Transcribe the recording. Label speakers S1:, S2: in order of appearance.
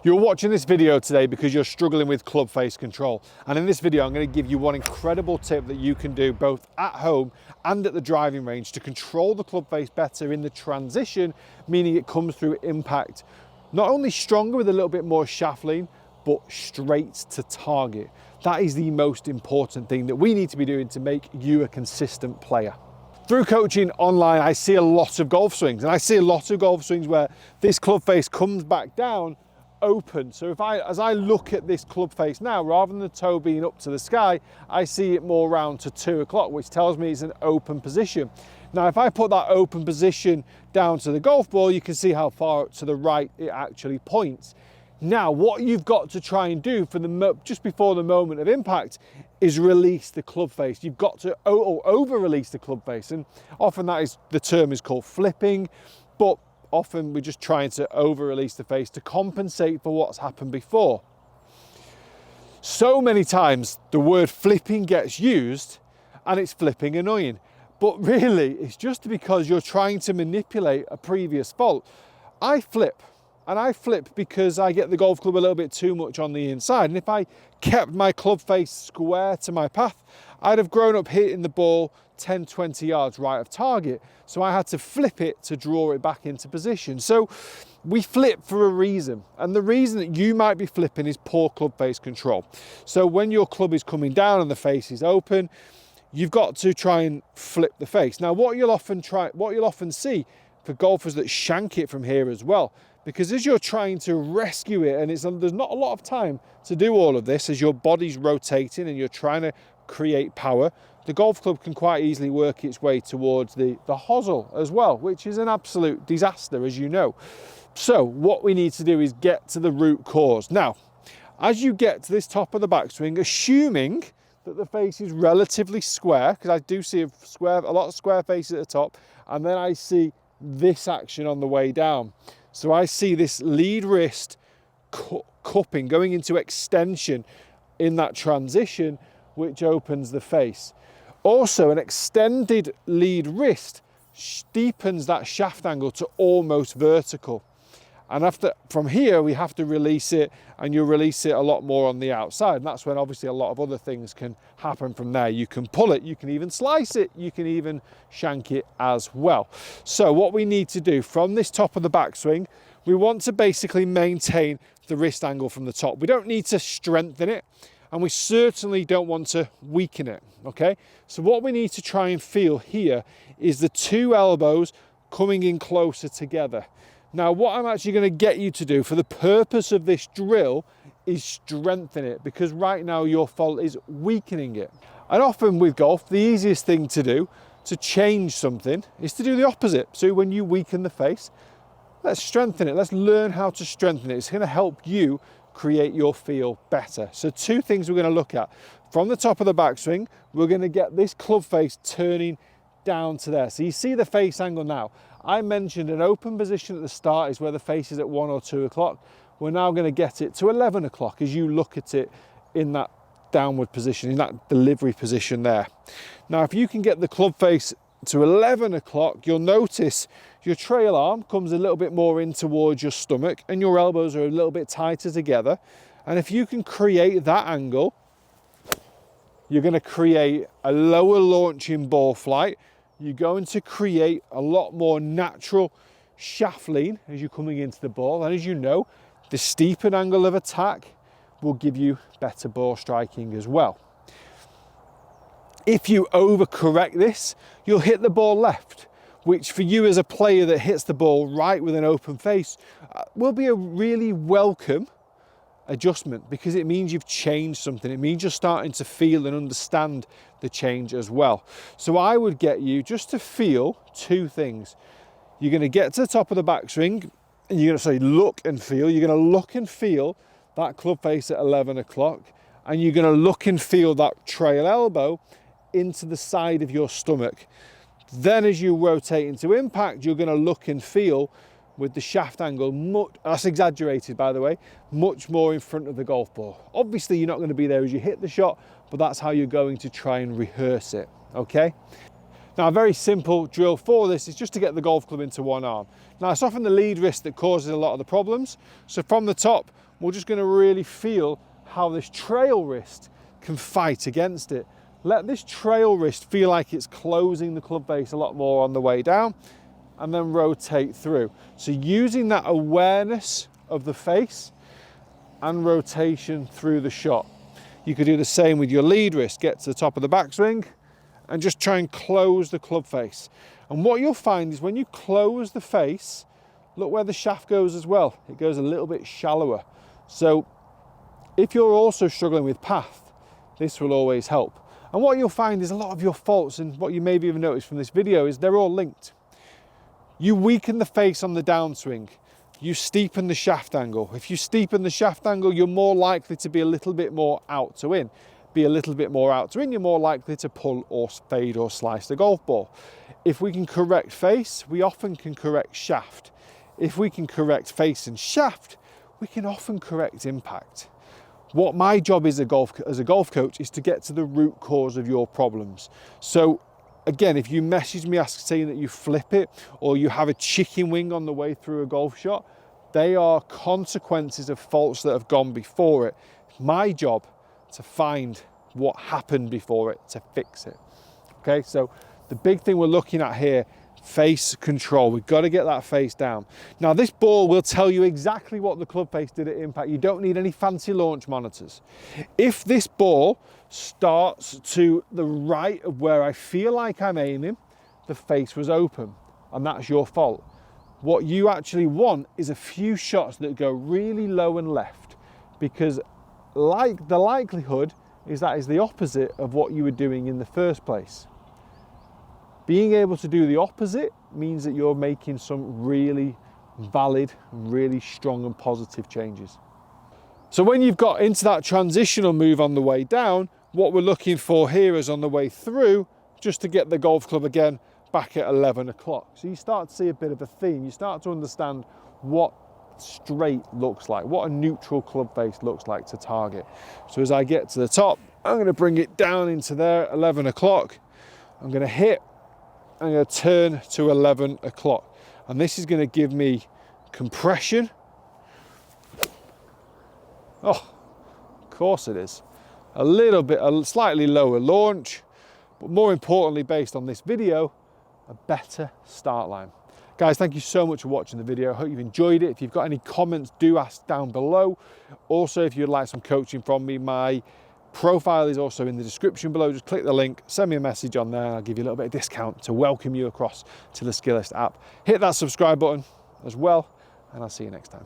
S1: You're watching this video today because you're struggling with club face control. And in this video, I'm going to give you one incredible tip that you can do both at home and at the driving range to control the club face better in the transition, meaning it comes through impact, not only stronger with a little bit more shaft lean, but straight to target. That is the most important thing that we need to be doing to make you a consistent player. Through coaching online, I see a lot of golf swings, and I see a lot of golf swings where this club face comes back down open. So as I look at this club face now, rather than the toe being up to the sky, I see it more round to 2 o'clock, which tells me it's an open position. Now, if I put that open position down to the golf ball, you can see how far to the right it actually points. Now, what you've got to try and do for just before the moment of impact is release the club face. You've got to over-release the club face, and often the term is called flipping, but often we're just trying to over-release the face to compensate for what's happened before. So many times the word flipping gets used and it's flipping annoying, but really it's just because you're trying to manipulate a previous fault. I flip. And I flip because I get the golf club a little bit too much on the inside. And if I kept my club face square to my path, I'd have grown up hitting the ball 10, 20 yards right of target. So I had to flip it to draw it back into position. So we flip for a reason. And the reason that you might be flipping is poor club face control. So when your club is coming down and the face is open, you've got to try and flip the face. Now, what you'll often see for golfers that shank it from here as well, because as you're trying to rescue it, and there's not a lot of time to do all of this as your body's rotating and you're trying to create power, the golf club can quite easily work its way towards the hosel as well, which is an absolute disaster, as you know. So what we need to do is get to the root cause. Now, as you get to this top of the backswing, assuming that the face is relatively square, because I do see a lot of square faces at the top, and then I see this action on the way down. So I see this lead wrist cupping, going into extension in that transition, which opens the face. Also, an extended lead wrist steepens that shaft angle to almost vertical. And from here, we have to release it, and you'll release it a lot more on the outside. And that's when obviously a lot of other things can happen from there. You can pull it, you can even slice it, you can even shank it as well. So what we need to do from this top of the backswing, we want to basically maintain the wrist angle from the top. We don't need to strengthen it, and we certainly don't want to weaken it, okay? So what we need to try and feel here is the two elbows coming in closer together. Now, what I'm actually going to get you to do for the purpose of this drill is strengthen it, because right now your fault is weakening it. And often with golf, the easiest thing to do to change something is to do the opposite. So when you weaken the face, let's strengthen it. Let's learn how to strengthen it. It's going to help you create your feel better. So two things we're going to look at. From the top of the backswing, we're going to get this club face turning down to there. So you see the face angle now. I mentioned an open position at the start is where the face is at 1 or 2 o'clock. We're now going to get it to 11 o'clock as you look at it in that downward position, in that delivery position there. Now, if you can get the club face to 11 o'clock, you'll notice your trail arm comes a little bit more in towards your stomach and your elbows are a little bit tighter together. And if you can create that angle, you're going to create a lower launching ball flight. You're going to create a lot more natural shaft lean as you're coming into the ball. And as you know, the steepened angle of attack will give you better ball striking as well. If you overcorrect this, you'll hit the ball left, which for you as a player that hits the ball right with an open face will be a really welcome adjustment, because it means you've changed something. It means you're starting to feel and understand the change as well. So I would get you just to feel two things. You're going to get to the top of the backswing and you're going to say look and feel. You're going to look and feel that club face at 11 o'clock, and you're going to look and feel that trail elbow into the side of your stomach. Then as you rotate into impact, you're going to look and feel with the shaft angle, that's exaggerated by the way, much more in front of the golf ball. Obviously you're not going to be there as you hit the shot, but that's how you're going to try and rehearse it, okay? Now, a very simple drill for this is just to get the golf club into one arm. Now, it's often the lead wrist that causes a lot of the problems. So from the top, we're just going to really feel how this trail wrist can fight against it. Let this trail wrist feel like it's closing the club face a lot more on the way down, and then rotate through. So using that awareness of the face and rotation through the shot. You could do the same with your lead wrist. Get to the top of the backswing and just try and close the club face. And what you'll find is when you close the face, look where the shaft goes as well. It goes a little bit shallower. So if you're also struggling with path, this will always help. And what you'll find is a lot of your faults, and what you maybe even noticed from this video, is they're all linked. You weaken the face on the downswing. You steepen the shaft angle. If you steepen the shaft angle, you're more likely to be a little bit more out to in. Be a little bit more out to in, you're more likely to pull or fade or slice the golf ball. If we can correct face, we often can correct shaft. If we can correct face and shaft, we can often correct impact. What my job is as a golf coach is to get to the root cause of your problems. So again, if you message me saying that you flip it or you have a chicken wing on the way through a golf shot, they are consequences of faults that have gone before it. It's my job to find what happened before it, to fix it. Okay, so the big thing we're looking at here, face control. We've got to get that face down. Now, this ball will tell you exactly what the club face did at impact. You don't need any fancy launch monitors. If this ball starts to the right of where I feel like I'm aiming, the face was open, and that's your fault. What you actually want is a few shots that go really low and left, because like the likelihood is that is the opposite of what you were doing in the first place. Being able to do the opposite means that you're making some really valid, really strong and positive changes. So when you've got into that transitional move on the way down, what we're looking for here is on the way through, just to get the golf club again back at 11 o'clock. So you start to see a bit of a theme. You start to understand what straight looks like, what a neutral club face looks like to target. So as I get to the top, I'm going to bring it down into there, 11 o'clock. I'm going to hit, I'm going to turn to 11 o'clock. And this is going to give me compression. Oh, of course it is. A slightly lower launch, but more importantly, based on this video, a better start line. Guys, thank you so much for watching the video. I hope you've enjoyed it. If you've got any comments, do ask down below. Also, if you'd like some coaching from me, my profile is also in the description below. Just click the link, send me a message on there. I'll give you a little bit of discount to welcome you across to the Skillest app. Hit that subscribe button as well, and I'll see you next time.